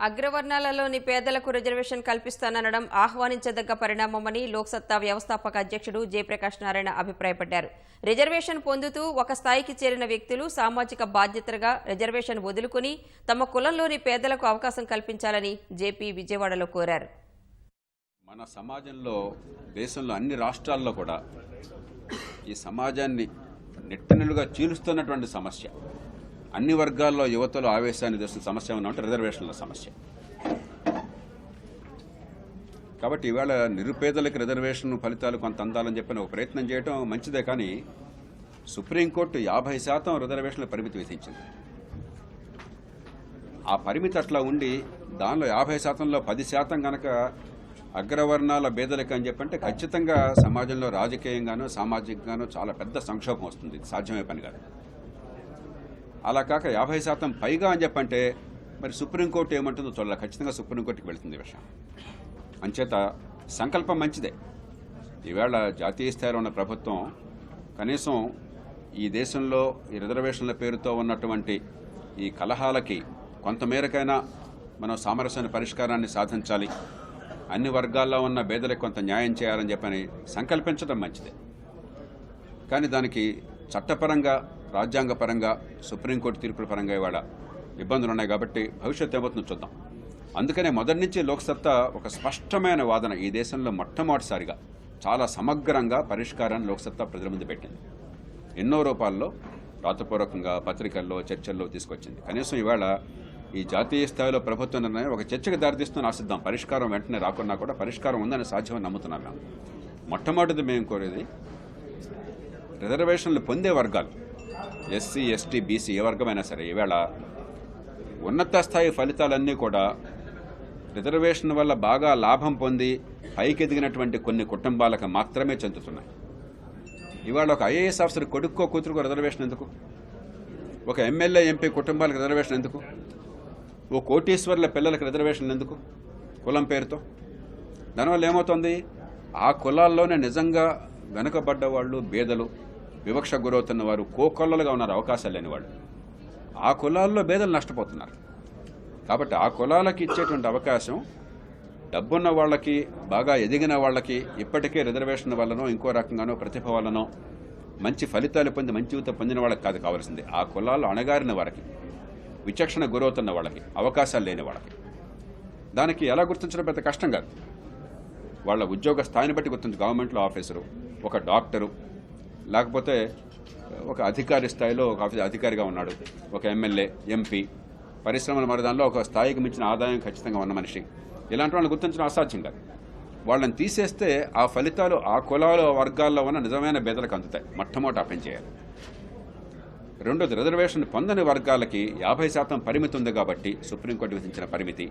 అగ్రవర్ణాలలోని పేదలకు రిజర్వేషన్ కల్పిస్తాననడం ఆహ్వానించదగ్గ పరిణామమని లోక్సత్తా వ్యవస్థాపక అధ్యక్షుడు జయప్రకాష్ నారాయణ అభిప్రాయపడ్డారు. రిజర్వేషన్ పొందుతూ ఒక స్థాయికి చేరిన వ్యక్తులు సామాజిక బాధ్యతగా రిజర్వేషన్ వదులుకుని తమ కులంలోని పేదలకు అవకాశం కల్పించాలని జేపీ విజయవాడలో కోరారు. మన సమాజంలో దేశంలో అన్ని రాష్ట్రాల్లో కూడా ఈ సమాజాన్ని నెట్టనెలుగా చీలుస్తున్నటువంటి సమస్య, అన్ని వర్గాల్లో యువతలో ఆవేశాన్ని తెస్తున్న సమస్య ఉన్నట్టు రిజర్వేషన్ల సమస్య. కాబట్టి ఇవాళ నిరుపేదలకు రిజర్వేషన్ ఫలితాలు కొంత అందాలని చెప్పిన ఒక ప్రయత్నం చేయడం మంచిదే. కానీ సుప్రీంకోర్టు 50% రిజర్వేషన్ల పరిమితి విధించింది. ఆ పరిమితి అట్లా ఉండి దానిలో 50%లో 10% కనుక అగ్రవర్ణాల పేదలకు అని చెప్పంటే ఖచ్చితంగా సమాజంలో రాజకీయంగానూ సామాజికంగానూ చాలా పెద్ద సంక్షోభం వస్తుంది. ఇది సాధ్యమే పని కాదు. అలా కాక 50% పైగా అని చెప్పంటే మరి సుప్రీంకోర్టు ఏమంటుందో చూడాలి. ఖచ్చితంగా సుప్రీంకోర్టుకి వెళుతుంది విషయం. అంచేత సంకల్పం మంచిదే. ఈవేళ జాతీయ స్థాయిలో ఉన్న ప్రభుత్వం కనీసం ఈ దేశంలో ఈ రిజర్వేషన్ల పేరుతో ఉన్నటువంటి ఈ కలహాలకి కొంతమేరకైనా మనం సామరస్యమైన పరిష్కారాన్ని సాధించాలి, అన్ని వర్గాల్లో ఉన్న పేదలకు కొంత న్యాయం చేయాలని చెప్పని సంకల్పించడం మంచిదే. కానీ దానికి చట్టపరంగా రాజ్యాంగపరంగా సుప్రీంకోర్టు తీర్పుల పరంగా ఇవాళ ఇబ్బందులు ఉన్నాయి. కాబట్టి భవిష్యత్తు ఏమవుతుందో చూద్దాం. అందుకనే మొదటి నుంచి లోక్సత్తా ఒక స్పష్టమైన వాదన ఈ దేశంలో మొట్టమొదటిసారిగా చాలా సమగ్రంగా పరిష్కారాన్ని లోక్సత్తా ప్రజల ముందు పెట్టింది. ఎన్నో రూపాల్లో రాతపూర్వకంగా పత్రికల్లో చర్చల్లో తీసుకొచ్చింది. కనీసం ఇవాళ ఈ జాతీయ స్థాయిలో ప్రభుత్వ నిర్ణయం ఒక చర్చకు దారితీస్తున్న ఆశిద్దాం. పరిష్కారం వెంటనే రాకున్నా కూడా పరిష్కారం ఉందని సాధ్యమని నమ్ముతున్నాం. మేము మొట్టమొదటిది మేము కోరేది రిజర్వేషన్లు పొందే వర్గాలు ఎస్సీ ఎస్టీ బీసీ ఏ వర్గమైనా సరే ఈవేళ ఉన్నత స్థాయి ఫలితాలన్నీ కూడా రిజర్వేషన్ వల్ల బాగా లాభం పొంది పైకి ఎదిగినటువంటి కొన్ని కుటుంబాలకు మాత్రమే చెందుతున్నాయి. ఇవాళ ఒక ఐఏఎస్ ఆఫీసర్ కొడుక్కో కూతురుకో రిజర్వేషన్ ఎందుకు? ఒక ఎమ్మెల్యే ఎంపీ కుటుంబాలకు రిజర్వేషన్ ఎందుకు? ఓ కోటీశ్వర్ల పిల్లలకు రిజర్వేషన్లు ఎందుకు? కులం పేరుతో. దానివల్ల ఏమవుతుంది? ఆ కులాల్లోనే నిజంగా వెనుకబడ్డ వాళ్ళు, బేదలు, వివక్ష గురవుతున్న వారు, కోకొల్లలుగా ఉన్నారు, అవకాశాలు లేని వాళ్ళు. ఆ కులాల్లో బేదలు నష్టపోతున్నారు. కాబట్టి ఆ కులాలకి ఇచ్చేటువంటి అవకాశం డబ్బున్న వాళ్ళకి, బాగా ఎదిగిన వాళ్ళకి, ఇప్పటికే రిజర్వేషన్ వల్లనో ఇంకో రకంగానో ప్రతిభ వల్లనో మంచి ఫలితాలు పొంది మంచి జీవితం పొందిన వాళ్ళకి కాదు కావాల్సింది. ఆ కులాల్లో అణగారిన వారికి, విచక్షణ గురవుతున్న వాళ్ళకి, అవకాశాలు లేని వాళ్ళకి. దానికి ఎలా గుర్తించడం పెద్ద కష్టం కాదు. వాళ్ళ ఉద్యోగ స్థాయిని బట్టి గుర్తించు. గవర్నమెంట్లో ఆఫీసరు, ఒక డాక్టరు, లేకపోతే ఒక అధికారి స్థాయిలో ఒక అధికారిగా ఉన్నాడు, ఒక ఎమ్మెల్యే, ఎంపీ, పరిశ్రమల మరి దానిలో ఒక స్థాయికి మించిన ఆదాయం ఖచ్చితంగా ఉన్న మనిషి, ఇలాంటి వాళ్ళని గుర్తించడం అసాధ్యం కాదు. వాళ్ళని తీసేస్తే ఆ ఫలితాలు ఆ కులాల వర్గాల్లో ఉన్న నిజమైన పేదలకు అందుతాయి. మొట్టమొదటి అపని చేయాలి. రెండోది, రిజర్వేషన్ పొందని వర్గాలకి 50% పరిమితి ఉంది కాబట్టి, సుప్రీంకోర్టు విధించిన పరిమితి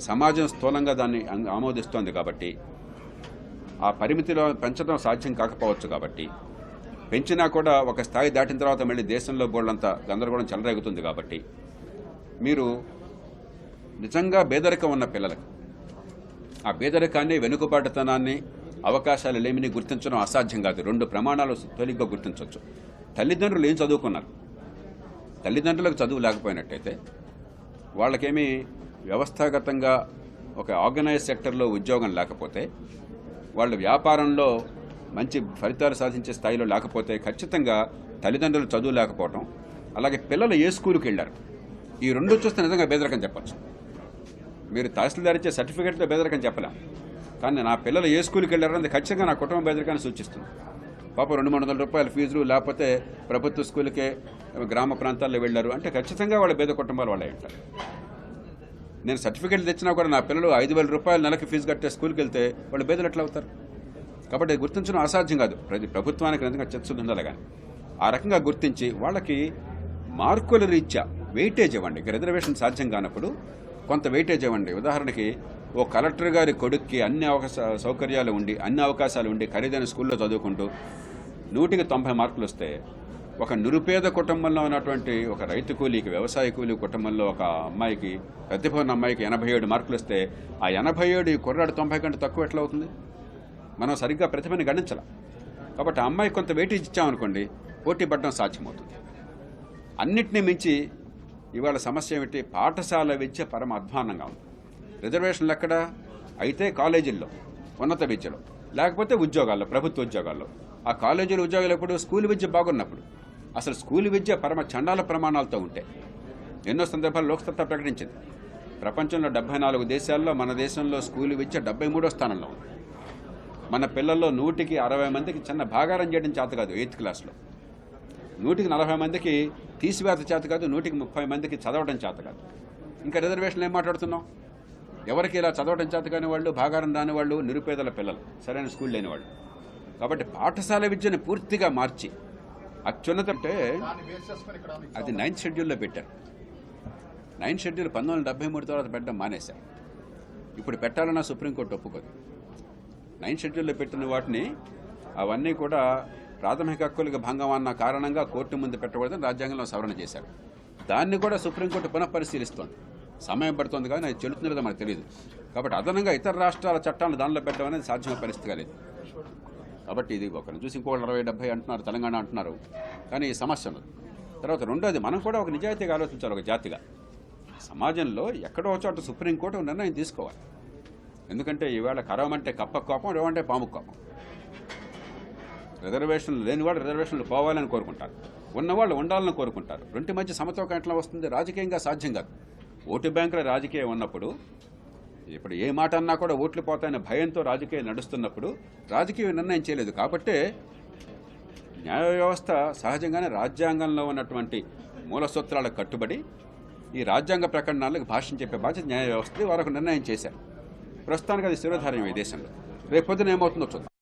సమాజం స్థూలంగా దాన్ని ఆమోదిస్తోంది కాబట్టి, ఆ పరిమితిలో పెంచడం సాధ్యం కాకపోవచ్చు. కాబట్టి పెంచినా కూడా ఒక స్థాయి దాటిన తర్వాత మళ్ళీ దేశంలో బోర్డంతా గందరగోళం చెలరేగుతుంది. కాబట్టి మీరు నిజంగా పేదరికం ఉన్న పిల్లలకు ఆ పేదరికాన్ని, వెనుకబాటుతనాన్ని, అవకాశాలు లేమిని గుర్తించడం అసాధ్యం కాదు. 2 ప్రమాణాలు తొలిగ్గా గుర్తించవచ్చు. తల్లిదండ్రులు ఏం చదువుకున్నారు? తల్లిదండ్రులకు చదువు లేకపోయినట్టయితే వాళ్ళకేమీ వ్యవస్థాగతంగా ఒక ఆర్గనైజ్ సెక్టర్లో ఉద్యోగం లేకపోతే, వాళ్ళు వ్యాపారంలో మంచి ఫలితాలు సాధించే స్థాయిలో లేకపోతే ఖచ్చితంగా తల్లిదండ్రులు చదువు లేకపోవడం, అలాగే పిల్లలు ఏ స్కూల్కి వెళ్ళారు, ఈ 2 చూస్తే నిజంగా పేదరికం చెప్పచ్చు. మీరు తహసీల్దార్ ఇచ్చే సర్టిఫికేట్తో పేదరికం చెప్పలేం. కానీ నా పిల్లలు ఏ స్కూల్కి వెళ్ళారన్నది ఖచ్చితంగా నా కుటుంబ పేదరికాన్ని సూచిస్తుంది. పాప 200-300 రూపాయల ఫీజులు, లేకపోతే ప్రభుత్వ స్కూల్కే గ్రామ ప్రాంతాల్లో వెళ్ళారు అంటే ఖచ్చితంగా వాళ్ళ పేద కుటుంబాలు వాళ్ళే ఉంటారు. నేను సర్టిఫికేట్లు తెచ్చినా కూడా నా పిల్లలు 5,000 రూపాయలు నెలకి ఫీజు కట్టే స్కూల్కి వెళ్తే వాళ్ళు పేదలు ఎట్లా అవుతారు? కాబట్టి గుర్తించడం అసాధ్యం కాదు. ప్రభుత్వానికి నిజంగా చిత్తశుద్ధి ఉండాలి. కానీ ఆ రకంగా గుర్తించి వాళ్ళకి మార్కుల రీత్యా వెయిటేజ్ ఇవ్వండి. రిజర్వేషన్ సాధ్యం కానప్పుడు కొంత వెయిటేజ్ ఇవ్వండి. ఉదాహరణకి ఓ కలెక్టర్ గారి కొడుక్కి అన్ని సౌకర్యాలు ఉండి, అన్ని అవకాశాలు ఉండి, ఖరీదైన స్కూల్లో చదువుకుంటూ 100కి 90 మార్కులు వస్తే, ఒక నిరుపేద కుటుంబంలో ఉన్నటువంటి ఒక రైతు కూలీకి, వ్యవసాయ కూలీ కుటుంబంలో ఒక అమ్మాయికి, ప్రతిభ ఉన్న అమ్మాయికి 87 మార్కులు వస్తే, ఆ 87 ఈ కుర్రాడు 90 కంటే తక్కువ ఎట్లా అవుతుంది? మనం సరిగ్గా ప్రతిభని గణించాలి. కాబట్టి ఆ అమ్మాయికి కొంత వెయిటేజ్ ఇచ్చామనుకోండి, పోటీ పడడం సాధ్యమవుతుంది. అన్నిటినీ మించి ఇవాళ సమస్య ఏమిటి? పాఠశాల విద్య పరమ అధ్వానంగా ఉంది. రిజర్వేషన్లు ఎక్కడ? అయితే కాలేజీల్లో, ఉన్నత విద్యలో, లేకపోతే ఉద్యోగాల్లో, ప్రభుత్వ ఉద్యోగాల్లో. ఆ కాలేజీలు ఉద్యోగాలు ఎప్పుడు? స్కూల్ విద్య బాగున్నప్పుడు. అసలు స్కూల్ విద్య పరమ చండాల ప్రమాణాలతో ఉంటే ఎన్నో సందర్భాలు లోక్సత్తా ప్రకటించింది. ప్రపంచంలో 74 దేశాల్లో మన దేశంలో స్కూల్ విద్య 73వ స్థానంలో ఉంది. మన పిల్లల్లో 100కి 60 మందికి చిన్న భాగారం చేయడం చేత కాదు 8th క్లాస్లో, 100కి 40 మందికి తీసివేత చేత కాదు, 100కి 30 మందికి చదవడం చేత కాదు. ఇంకా రిజర్వేషన్లు ఏం మాట్లాడుతున్నాం? ఎవరికి ఇలా చదవడం చేత కాని వాళ్ళు, భాగారం రాని వాళ్ళు, నిరుపేదల పిల్లలు, సరైన స్కూల్ లేని వాళ్ళు. కాబట్టి పాఠశాల విద్యను పూర్తిగా మార్చి అత్యున్నత అంటే అది 9th షెడ్యూల్లో పెట్టారు. 9th షెడ్యూల్ 1973 తర్వాత పెట్టడం మానేశారు. ఇప్పుడు పెట్టాలన్నా సుప్రీంకోర్టు ఒప్పుకోదు. 9th షెడ్యూల్లో పెట్టిన వాటిని అవన్నీ కూడా ప్రాథమిక హక్కులకు భంగం అన్న కారణంగా కోర్టు ముందు పెట్టకూడదని రాజ్యాంగంలో సవరణ చేశారు. దాన్ని కూడా సుప్రీంకోర్టు పునఃపరిశీలిస్తోంది. సమయం పడుతుంది కానీ అది చెల్లుతుందో లేదో మనకు తెలియదు. కాబట్టి అదనంగా ఇతర రాష్ట్రాల చట్టాలను దానిలో పెట్టడం అనేది సాధ్యమైన పరిస్థితిగా లేదు. కాబట్టి ఇది ఒకరిని చూసి ఇంకోళ్ళు 60-70 అంటున్నారు, తెలంగాణ అంటున్నారు, కానీ ఈ సమస్య ఉన్నది. తర్వాత రెండోది, మనం కూడా ఒక నిజాయితీగా ఆలోచించాలి. ఒక జాతిగా సమాజంలో ఎక్కడో చోట సుప్రీంకోర్టు నిర్ణయం తీసుకోవాలి. ఎందుకంటే ఈవేళ కరవమంటే కప్ప కోపం, ఏమంటే పాము కోపం. రిజర్వేషన్లు లేనివాళ్ళు రిజర్వేషన్లు పోవాలని కోరుకుంటారు, ఉన్నవాళ్ళు ఉండాలని కోరుకుంటారు. రెంటి మధ్య సమతూకం ఎట్లా వస్తుంది? రాజకీయంగా సాధ్యం కాదు. ఓటు బ్యాంకుల రాజకీయం ఉన్నప్పుడు, ఇప్పుడు ఏ మాట అన్నా కూడా ఓట్లు పోతాయనే భయంతో రాజకీయం నడుస్తున్నప్పుడు రాజకీయ నిర్ణయం చేయలేదు. కాబట్టే న్యాయ వ్యవస్థ సహజంగానే రాజ్యాంగంలో ఉన్నటువంటి మూల సూత్రాలకు కట్టుబడి ఈ రాజ్యాంగ ప్రకటనలకు భాష్యం చెప్పే బాధ్యత న్యాయ వ్యవస్థది. వారు ఒక నిర్ణయం చేశారు. ప్రస్తుతానికి అది శిరోధార్యం ఈ దేశంలో. రేపొద్దున ఏమవుతుందో చూద్దాం.